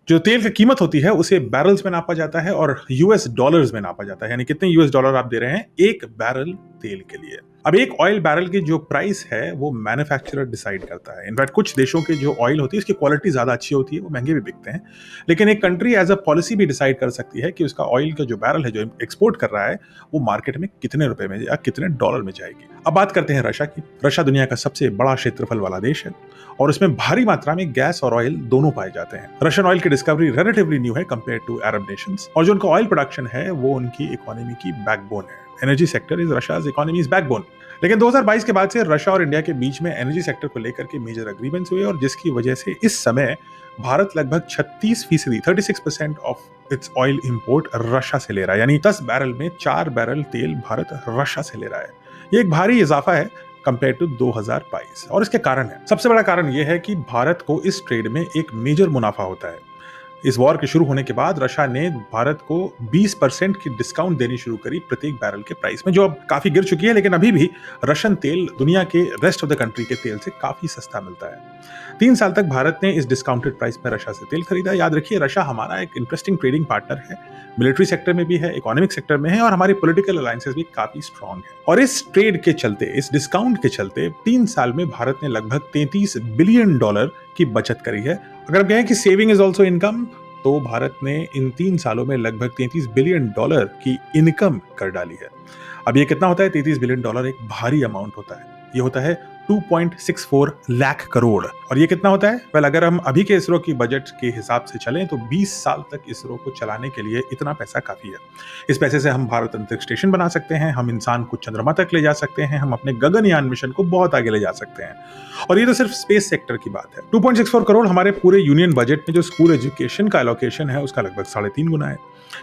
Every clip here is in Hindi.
जो तेल की कीमत होती है उसे बैरल्स में नापा जाता है और यूएस डॉलर्स में नापा जाता है, यानी कितने यूएस डॉलर आप दे रहे हैं एक बैरल तेल के लिए। अब एक ऑयल बैरल की जो प्राइस है वो मैन्युफैक्चरर डिसाइड करता है। इनफैक्ट कुछ देशों के जो ऑयल होती है उसकी क्वालिटी ज्यादा अच्छी होती है, वो महंगे भी बिकते हैं, लेकिन एक कंट्री एज अ पॉलिसी भी डिसाइड कर सकती है कि उसका ऑयल का जो बैरल है जो एक्सपोर्ट कर रहा है वो मार्केट में कितने रुपए में या कितने डॉलर में जाएगी। अब बात करते हैं रशिया की। रशिया दुनिया का सबसे बड़ा क्षेत्रफल वाला देश है और उसमें भारी मात्रा में गैस और ऑयल दोनों पाए जाते हैं। रशियन ऑयल की डिस्कवरी रिलेटिवली न्यू है कंपेयर टू अरब नेशंस, और जो उनका ऑयल प्रोडक्शन है वो उनकी इकोनॉमी की बैकबोन है। Energy sector is Russia's economies backbone. लेकिन 2022 के बाद से रशिया और इंडिया के बीच में एनर्जी सेक्टर को लेकर के मेजर एग्रीमेंट्स हुए, और जिसकी वजह से इस समय भारत लगभग 36% 36% of its oil import Russia से ले रहा है, यानी 10 बैरल में 4 बैरल तेल भारत रशिया से ले रहा है। ये एक भारी इजाफा है कंपेयर टू 2022, और इसके कारण है, सबसे बड़ा कारण यह है कि भारत को इस ट्रेड में एक मेजर मुनाफा होता है। इस वॉर के शुरू होने के बाद रशिया ने भारत को 20% की डिस्काउंट देनी शुरू करी प्रत्येक बैरल के प्राइस में, जो अब काफी गिर चुकी है, लेकिन अभी भी रशियन तेल दुनिया के रेस्ट ऑफ द कंट्री के तेल से काफी सस्ता मिलता है। 3 साल तक भारत ने इस डिस्काउंटेड प्राइस में रशिया से तेल खरीदा। याद रखिए, रशिया हमारा एक इंटरेस्टिंग ट्रेडिंग पार्टनर है, मिलिट्री सेक्टर में भी है, इकोनॉमिक सेक्टर में है, और हमारी पॉलिटिकल अलायंसेस भी काफी स्ट्रांग है। और इस ट्रेड के चलते, इस डिस्काउंट के चलते 3 साल में भारत ने लगभग $33 बिलियन की बचत करी है। अगर हम कहें कि सेविंग इज ऑल्सो इनकम, तो भारत ने इन 3 सालों में लगभग $33 बिलियन की इनकम कर डाली है। अब ये कितना होता है? $33 बिलियन एक भारी अमाउंट होता है। ये होता है 2.64 लाख करोड़। और ये कितना होता है? वेल, अगर हम अभी के इसरो की बजट के हिसाब से चलें तो 20 साल तक इसरो को चलाने के लिए इतना पैसा काफी है। इस पैसे से हम भारत अंतरिक्ष स्टेशन बना सकते हैं, हम इंसान को चंद्रमा तक ले जा सकते हैं, हम अपने गगनयान मिशन को बहुत आगे ले जा सकते हैं। और ये तो सिर्फ स्पेस सेक्टर की बात है। 2.64 करोड़ हमारे पूरे यूनियन बजट में जो स्कूल एजुकेशन का एलोकेशन है उसका लगभग 3.5 गुना है,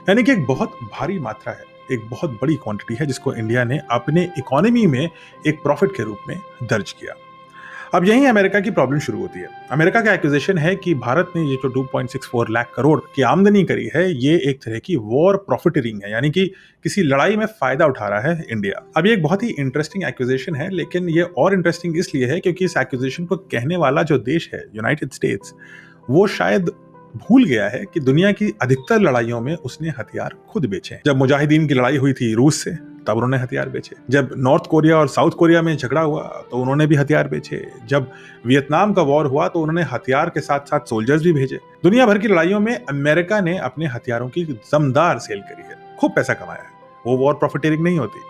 यानी कि एक बहुत भारी मात्रा है, एक बहुत बड़ी क्वांटिटी है जिसको इंडिया ने अपने इकोनॉमी में एक प्रॉफिट के रूप में दर्ज किया। अब यही अमेरिका की प्रॉब्लम शुरू होती है। अमेरिका का एक्यूजेशन है कि भारत ने ये जो 2.64 लाख करोड़ की आमदनी करी है, ये एक तरह की वॉर प्रॉफिटरिंग है, यानी कि किसी लड़ाई में फायदा उठा रहा है इंडिया। अब ये एक बहुत ही इंटरेस्टिंग एक्यूजेशन है, लेकिन ये और इंटरेस्टिंग इसलिए है क्योंकि इस एक्यूजेशन को कहने वाला जो देश है, यूनाइटेड स्टेट्स, वो शायद भूल गया है कि दुनिया की अधिकतर लड़ाइयों में उसने हथियार खुद बेचे। जब मुजाहिदीन की लड़ाई हुई थी रूस से, तब उन्होंने हथियार बेचे। जब नॉर्थ कोरिया और साउथ कोरिया में झगड़ा हुआ तो उन्होंने भी हथियार बेचे। जब वियतनाम का वॉर हुआ तो उन्होंने हथियार के साथ साथ सोल्जर्स भी भेजे। दुनिया भर की लड़ाइयों में अमेरिका ने अपने हथियारों की दमदार सेल करी है, खूब पैसा कमाया है। वो वॉर प्रॉफिटरिंग नहीं होती।